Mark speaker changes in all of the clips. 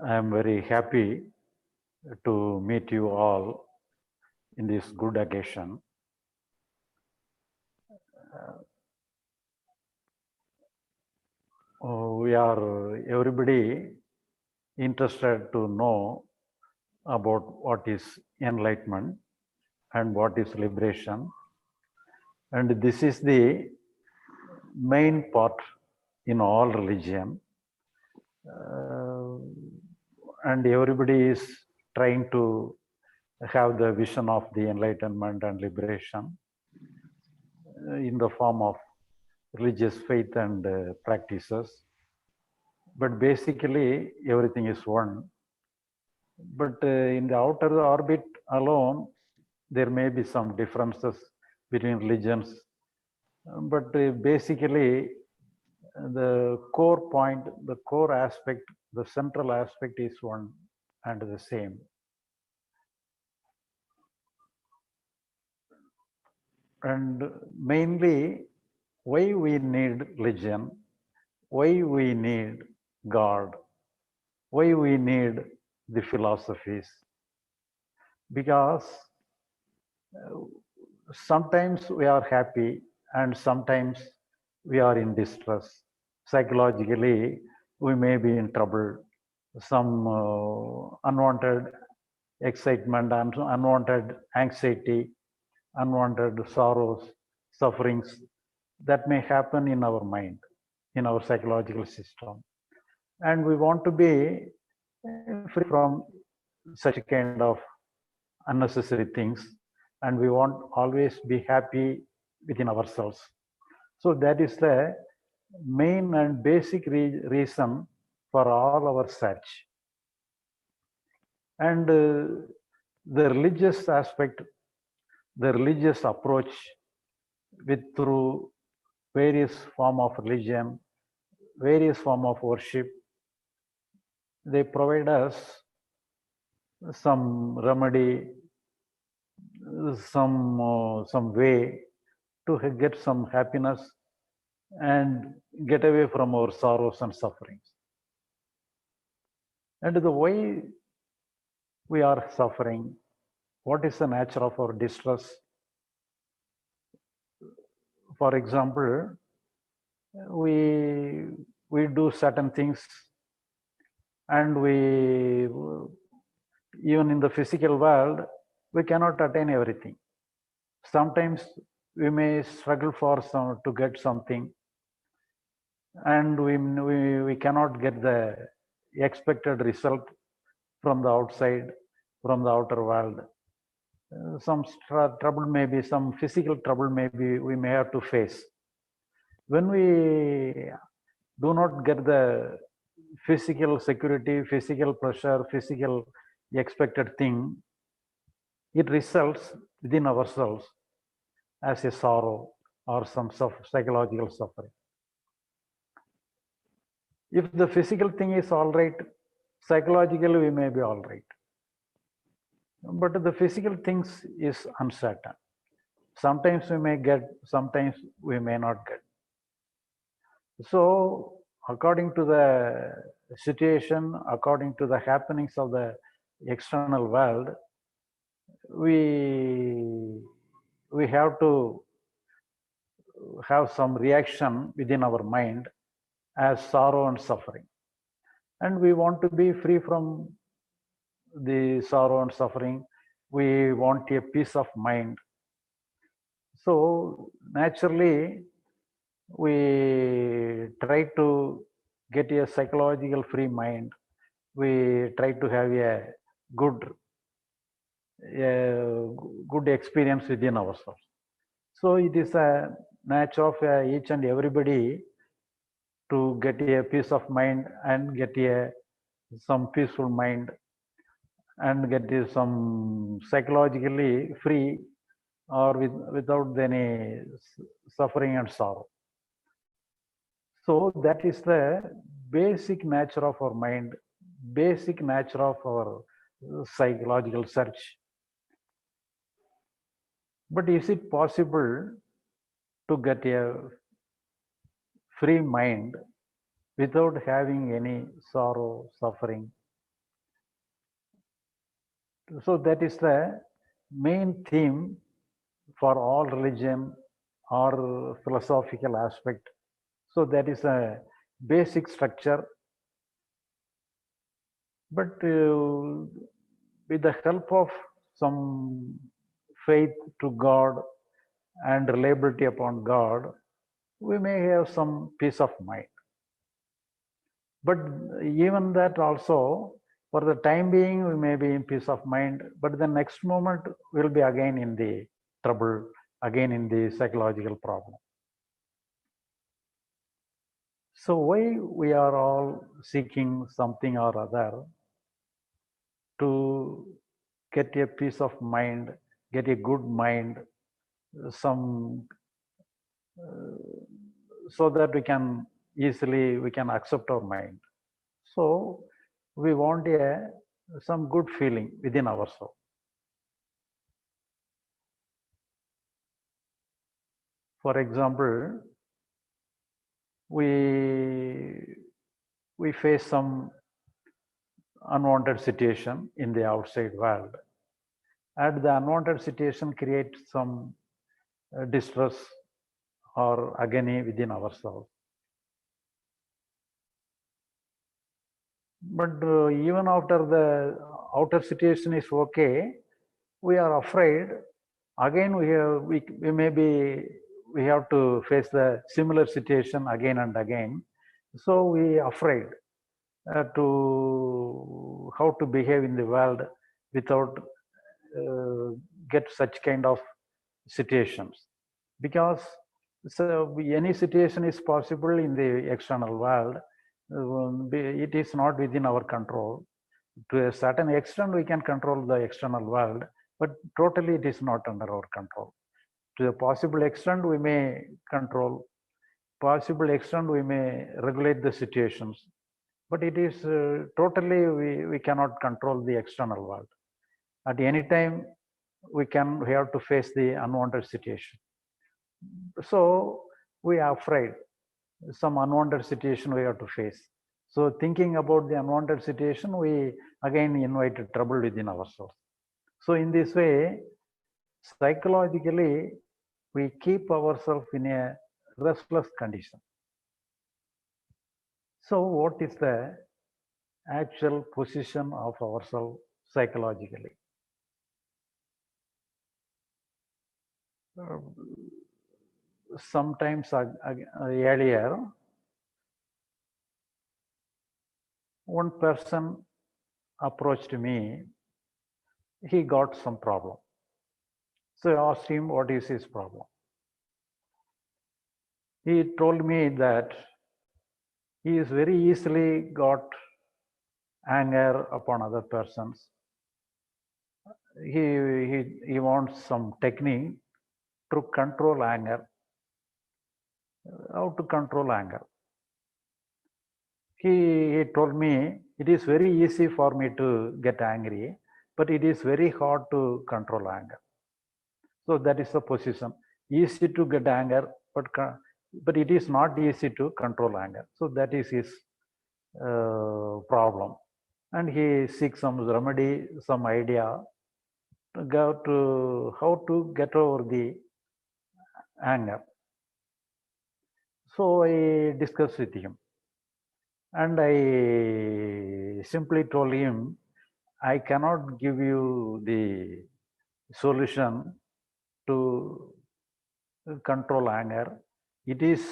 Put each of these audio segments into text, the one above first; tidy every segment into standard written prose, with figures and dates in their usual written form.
Speaker 1: I am very happy to meet you all in this good occasion. We are everybody interested to know about what is enlightenment and what is liberation. And this is the main part in all religion. And everybody is trying to have the vision of the enlightenment and liberation in the form of religious faith and practices. But basically, everything is one. But in the outer orbit alone, there may be some differences between religions. But basically, the core point, the core aspect, the central aspect is one and the same. And mainly, why we need religion, why we need God, why we need the philosophies. Because sometimes we are happy and sometimes we are in distress. Psychologically, we may be in trouble. Some unwanted excitement, unwanted anxiety, unwanted sorrows, sufferings that may happen in our mind, in our psychological system. And we want to be free from such kind of unnecessary things, and we want always be happy within ourselves. So that is the main and basic reason for all our search. And the religious aspect, the religious approach with through various form of religion, various form of worship, they provide us some remedy, some way to get some happiness and get away from our sorrows and sufferings. And the way we are suffering, what is the nature of our distress? For example, we do certain things, and we, even in the physical world, we cannot attain everything. Sometimes we may struggle for to get something, and we cannot get the expected result from the outside, from the outer world. Some trouble may be, some physical trouble may be, we may have to face. When we do not get the physical security, physical pleasure, physical expected thing, it results within ourselves as a sorrow or some psychological suffering. If the physical thing is all right, psychologically we may be all right. But the physical things is uncertain. Sometimes we may get, sometimes we may not get. So according to the situation, according to the happenings of the external world, we have to have some reaction within our mind as sorrow and suffering. And we want to be free from the sorrow and suffering. We want a peace of mind. So naturally, we try to get a psychological free mind. We try to have a good experience within ourselves. So it is a nature of each and everybody to get a peace of mind and get some peaceful mind and get some psychologically free or without any suffering and sorrow. So that is the basic nature of our mind, basic nature of our psychological search. But is it possible to get a free mind without having any sorrow, suffering, So that is the main theme for all religion or philosophical aspect. So that is a basic structure. But with the help of some faith to God and reliability upon God, we may have some peace of mind. But even that also, for the time being, we may be in peace of mind, but the next moment we'll be again in the trouble, again in the psychological problem. So why we are all seeking something or other to get a peace of mind, get a good mind, some so that we can accept our mind. So we want some good feeling within ourselves. For example, we face some unwanted situation in the outside world, and the unwanted situation creates some distress or agony within ourselves. But even after the outer situation is okay, we are afraid. Again, we have to face the similar situation again and again. So we are afraid to how to behave in the world without get such kind of situations, because so any situation is possible in the external world. It is not within our control. To a certain extent we can control the external world, but totally it is not under our control. To a possible extent we may control, possible extent we may regulate the situations, but it is totally we cannot control the external world. At any time we have to face the unwanted situation. So we are afraid some unwanted situation we have to face. So thinking about the unwanted situation, we again invite trouble within ourselves. So in this way, psychologically, we keep ourselves in a restless condition. So what is the actual position of ourselves psychologically? Sometimes earlier, one person approached me. He got some problem. So I asked him what is his problem. He told me that he is very easily got anger upon other persons. He wants some technique to control anger. How to control anger? He told me it is very easy for me to get angry, but it is very hard to control anger. So that is the position. Easy to get anger, but it is not easy to control anger. So that is his problem. And he seeks some remedy, some idea to go to how to get over the anger. So I discussed with him, and I simply told him, I cannot give you the solution to control anger. It is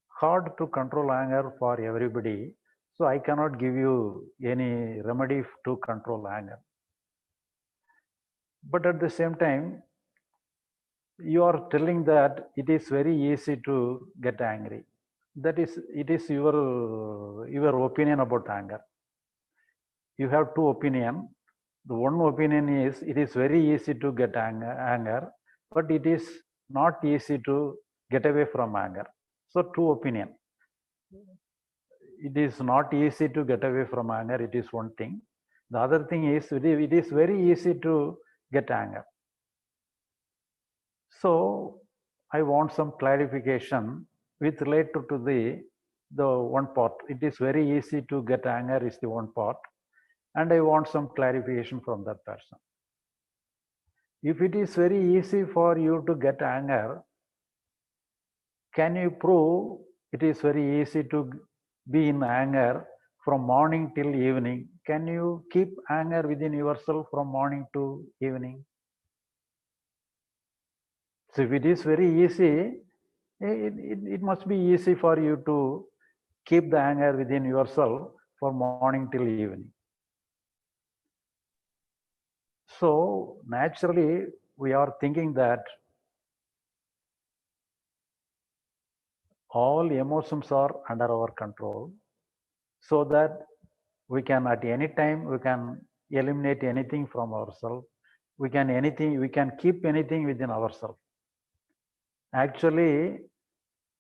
Speaker 1: hard to control anger for everybody, so I cannot give you any remedy to control anger. But at the same time, you are telling that it is very easy to get angry. That is, it is your opinion about anger. You have two opinions. The one opinion is it is very easy to get anger, but it is not easy to get away from anger. So two opinion. It is not easy to get away from anger. It is one thing. The other thing is it is very easy to get anger. So I want some clarification with related to the one part. It is very easy to get anger is the one part. and I want some clarification from that person. If it is very easy for you to get anger, can you prove it is very easy to be in anger from morning till evening? Can you keep anger within yourself from morning to evening? So if it is very easy, it must be easy for you to keep the anger within yourself from morning till evening. So naturally, we are thinking that all emotions are under our control, so that we can at any time we can eliminate anything from ourselves. We can keep anything within ourselves. Actually,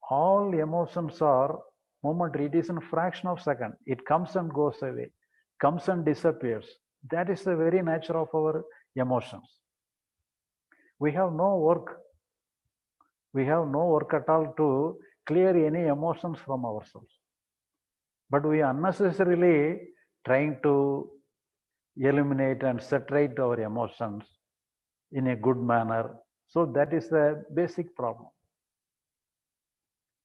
Speaker 1: all emotions are momentary. It is in a fraction of a second. It comes and goes away, comes and disappears. That is the very nature of our emotions. We have no work. We have no work at all to clear any emotions from ourselves. But we unnecessarily trying to eliminate and separate our emotions in a good manner. So that is the basic problem.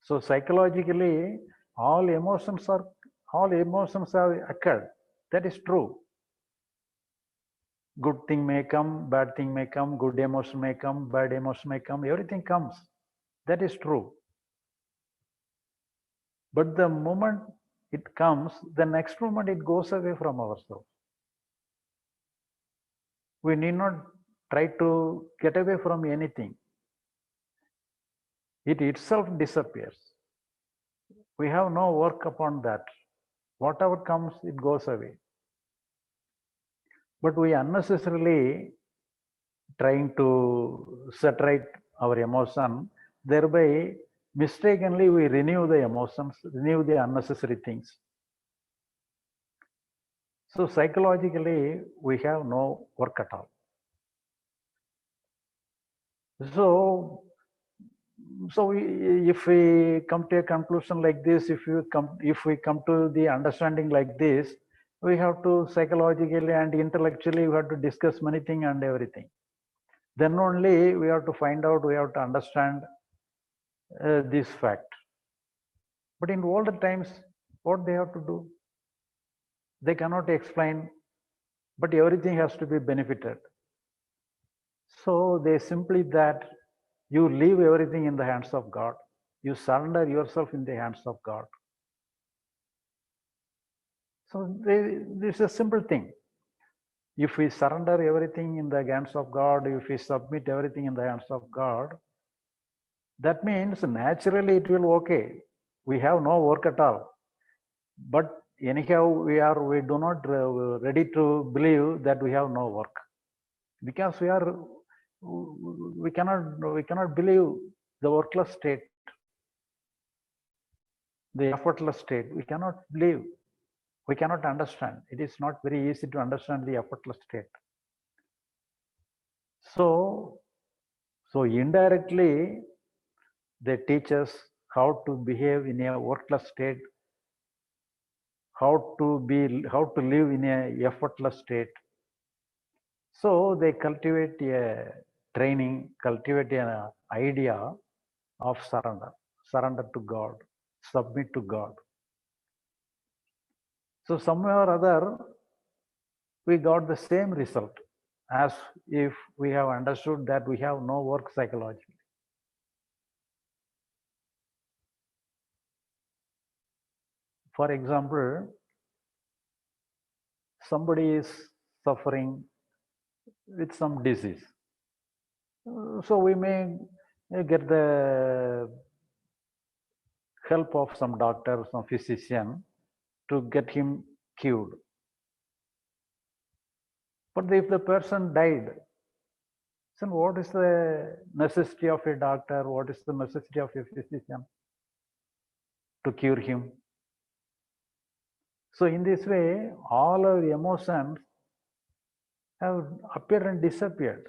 Speaker 1: So psychologically, all emotions have occurred. That is true. Good thing may come, bad thing may come, good emotion may come, bad emotion may come, everything comes. That is true. But the moment it comes, the next moment it goes away from ourselves. We need not try to get away from anything. It itself disappears. We have no work upon that. Whatever comes, it goes away. But we unnecessarily trying to separate our emotion, thereby mistakenly we renew the emotions, renew the unnecessary things. So psychologically, we have no work at all. So if we come to a conclusion like this, if we come to the understanding like this, we have to psychologically and intellectually we have to discuss many things and everything. Then only we have to find out, we have to understand this fact. But in older times, what they have to do? They cannot explain, but everything has to be benefited. So they simply that you leave everything in the hands of God. You surrender yourself in the hands of God. So this is a simple thing. If we surrender everything in the hands of God, if we submit everything in the hands of God, that means naturally it will okay. We have no work at all. But anyhow, we do not ready to believe that we have no work, because we cannot believe the workless state, the effortless state. We cannot believe. We cannot understand. It is not very easy to understand the effortless state. So indirectly, they teach us how to behave in a workless state, how to live in a effortless state. So they cultivate a training, cultivate an idea of surrender to God, submit to God. So somewhere or other, we got the same result as if we have understood that we have no work psychologically. For example, somebody is suffering with some disease. So we may get the help of some doctor, some physician to get him cured. But if the person died, then what is the necessity of a doctor? What is the necessity of a physician to cure him? So in this way, all our emotions have appeared and disappeared.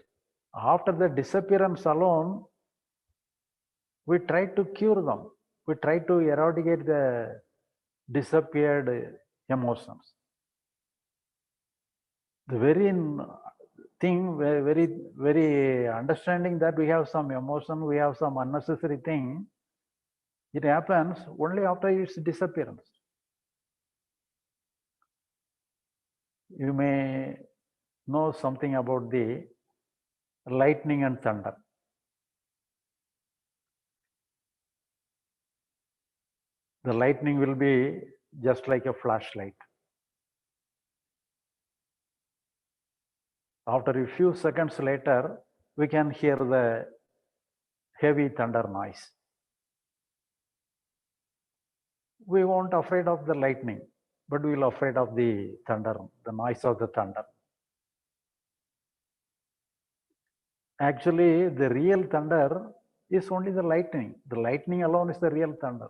Speaker 1: After the disappearance alone, we try to cure them. We try to eradicate the disappeared emotions. The very thing, very understanding that we have some emotion, we have some unnecessary thing, it happens only after its disappearance. You may know something about the lightning and thunder. The lightning will be just like a flashlight. After a few seconds later, we can hear the heavy thunder noise. We won't afraid of the lightning, but we will afraid of the thunder, the noise of the thunder. Actually, the real thunder is only the lightning. The lightning alone is the real thunder.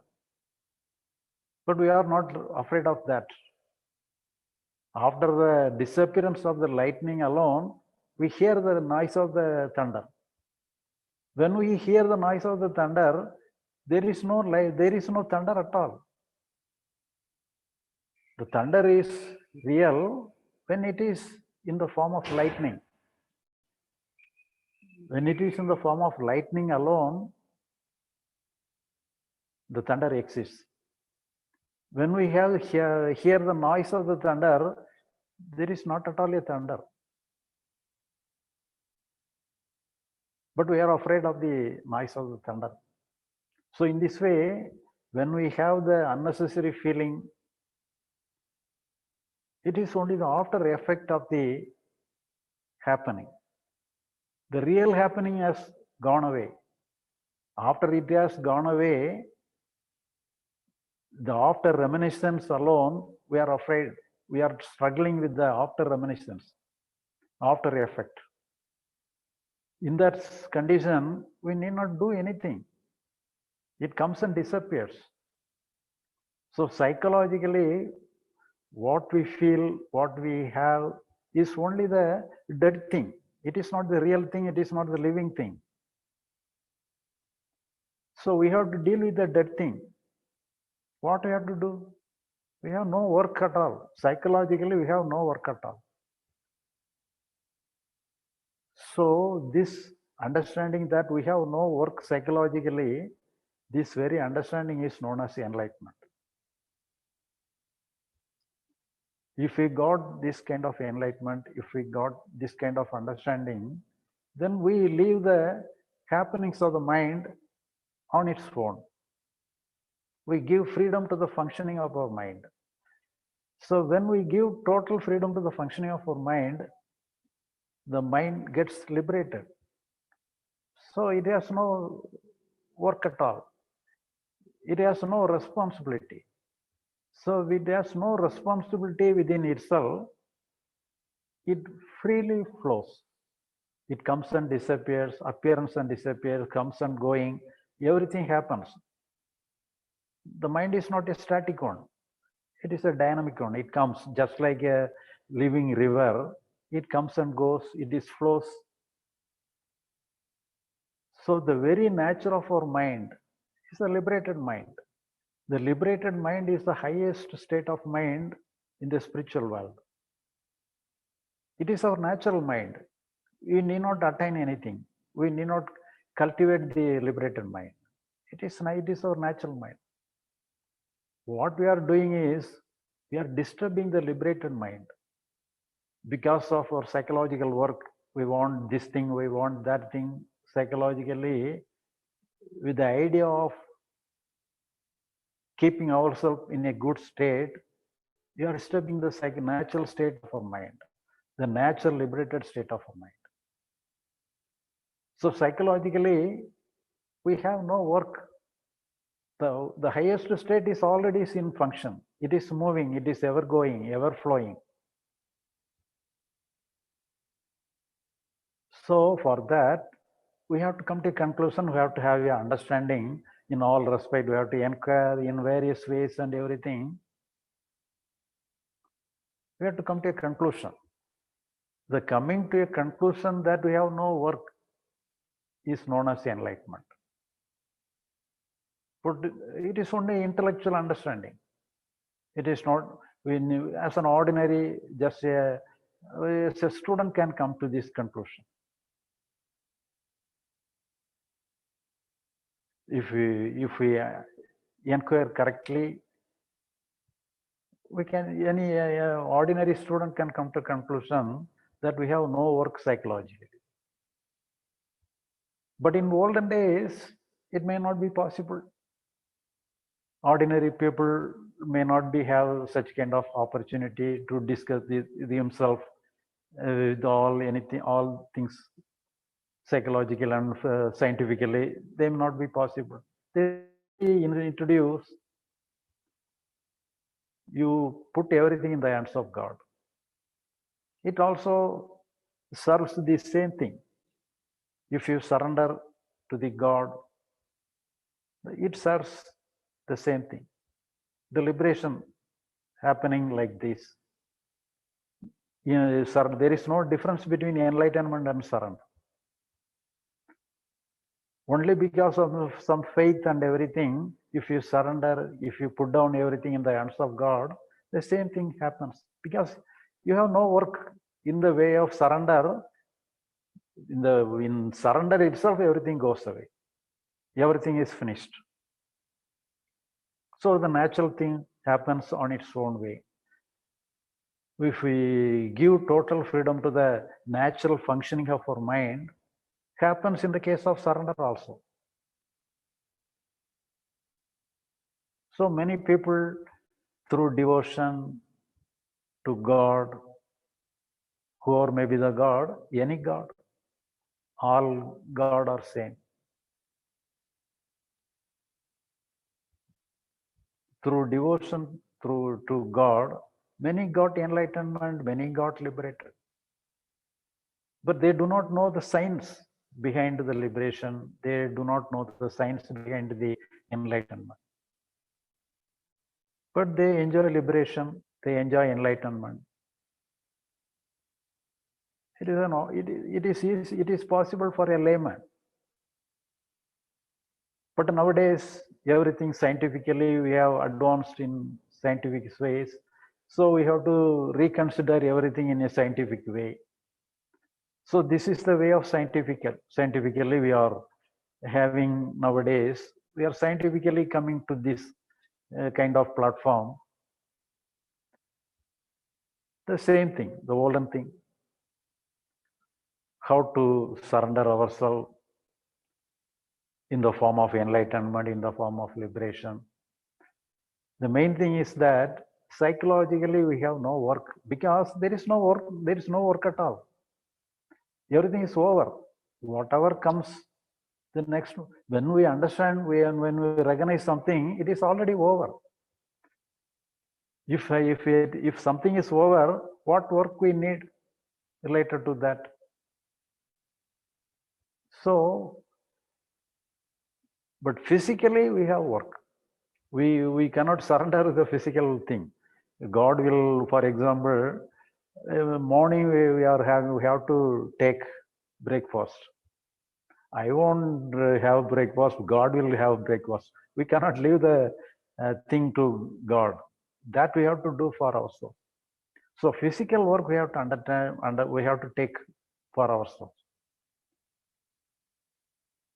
Speaker 1: But we are not afraid of that. After the disappearance of the lightning alone, we hear the noise of the thunder. When we hear the noise of the thunder, there is no light, there is no thunder at all. The thunder is real when it is in the form of lightning. When it is in the form of lightning alone, the thunder exists. When we hear the noise of the thunder, there is not at all a thunder. But we are afraid of the noise of the thunder. So in this way, when we have the unnecessary feeling, it is only the after effect of the happening. The real happening has gone away. After it has gone away, the after reminiscence alone, we are afraid. We are struggling with the after reminiscence, after effect. In that condition, we need not do anything. It comes and disappears. So psychologically, what we feel, what we have is only the dead thing. It is not the real thing. It is not the living thing. So we have to deal with the dead thing. What we have to do? We have no work at all. Psychologically, we have no work at all. So this understanding that we have no work psychologically, this very understanding is known as enlightenment. If we got this kind of enlightenment, if we got this kind of understanding, then we leave the happenings of the mind on its own. We give freedom to the functioning of our mind. So when we give total freedom to the functioning of our mind, the mind gets liberated. So it has no work at all. It has no responsibility. So it has no responsibility within itself. It freely flows. It comes and disappears, appearance and disappears, comes and going. Everything happens. The mind is not a static one. It is a dynamic one. It comes just like a living river. It comes and goes. It is flows. So the very nature of our mind is a liberated mind. The liberated mind is the highest state of mind in the spiritual world. It is our natural mind. We need not attain anything. We need not cultivate the liberated mind. It is our natural mind. What we are doing is we are disturbing the liberated mind. Because of our psychological work, we want this thing, we want that thing. Psychologically, with the idea of keeping ourselves in a good state, we are disturbing the natural state of our mind, the natural liberated state of our mind. So psychologically, we have no work. The highest state is already in function. It is moving, it is ever going, ever flowing. So for that, we have to come to a conclusion, we have to have an understanding in all respect, we have to inquire in various ways and everything. We have to come to a conclusion. The coming to a conclusion that we have no work is known as enlightenment. But it is only intellectual understanding. It is not, as an ordinary, just a as a student can come to this conclusion. If we inquire correctly, we can, any ordinary student can come to conclusion that we have no work psychologically. But in olden days, it may not be possible. Ordinary people may not be have such kind of opportunity to discuss themselves with all things psychological and scientifically. They may not be possible. They introduce, you put everything in the hands of God. It also serves the same thing. If you surrender to the God, it serves the same thing. The liberation happening like this. There is no difference between enlightenment and surrender. Only because of some faith and everything, if you surrender, if you put down everything in the hands of God, the same thing happens. Because you have no work in the way of surrender. In surrender itself, everything goes away. Everything is finished. So the natural thing happens on its own way. If we give total freedom to the natural functioning of our mind, happens in the case of surrender also. So many people, through devotion to God, whoever may be the God, any God, all God are same. Through devotion to God, many got enlightenment, many got liberated. But they do not know the science behind the liberation. They do not know the science behind the enlightenment. But they enjoy liberation, they enjoy enlightenment. It is possible for a layman. But nowadays, everything scientifically, we have advanced in scientific ways. So we have to reconsider everything in a scientific way. So this is the way of scientifically we are having nowadays. We are scientifically coming to this kind of platform. The same thing, the olden thing. How to surrender ourselves in the form of enlightenment, in the form of liberation. The main thing is that psychologically we have no work, because there is no work at all. Everything is over. Whatever comes the next, when we understand, when we recognize something, it is already over. If something is over, what work we need related to that? So, but physically we have work. We cannot surrender the physical thing. God will, for example, morning we have to take breakfast. I won't have breakfast. God will have breakfast. We cannot leave the thing to God. That we have to do for ourselves. So physical work we have to understand and we have to take for ourselves.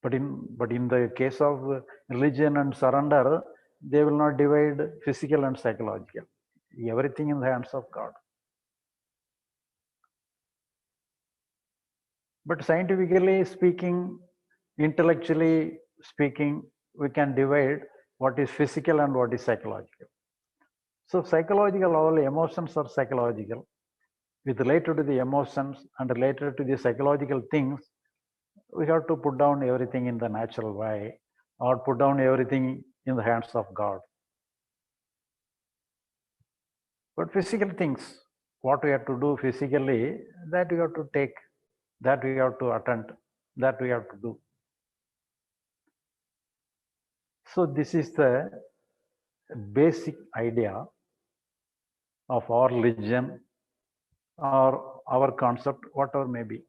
Speaker 1: But in the case of religion and surrender, they will not divide physical and psychological. Everything in the hands of God. But scientifically speaking, intellectually speaking, we can divide what is physical and what is psychological. So psychological, all emotions are psychological. With related to the emotions and related to the psychological things, we have to put down everything in the natural way, or put down everything in the hands of God. But physical things, what we have to do physically, that we have to take, that we have to attend, that we have to do. So this is the basic idea of our religion or our concept, whatever may be.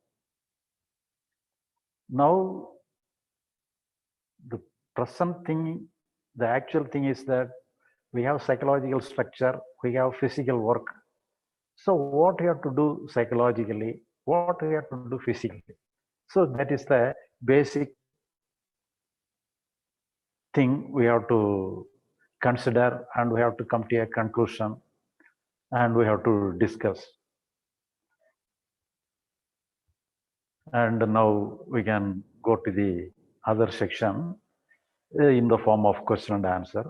Speaker 1: Now, the present thing, the actual thing is that we have psychological structure, we have physical work. So what you have to do psychologically, what we have to do physically. So that is the basic thing we have to consider, and we have to come to a conclusion, and we have to discuss. And now we can go to the other section in the form of question and answer.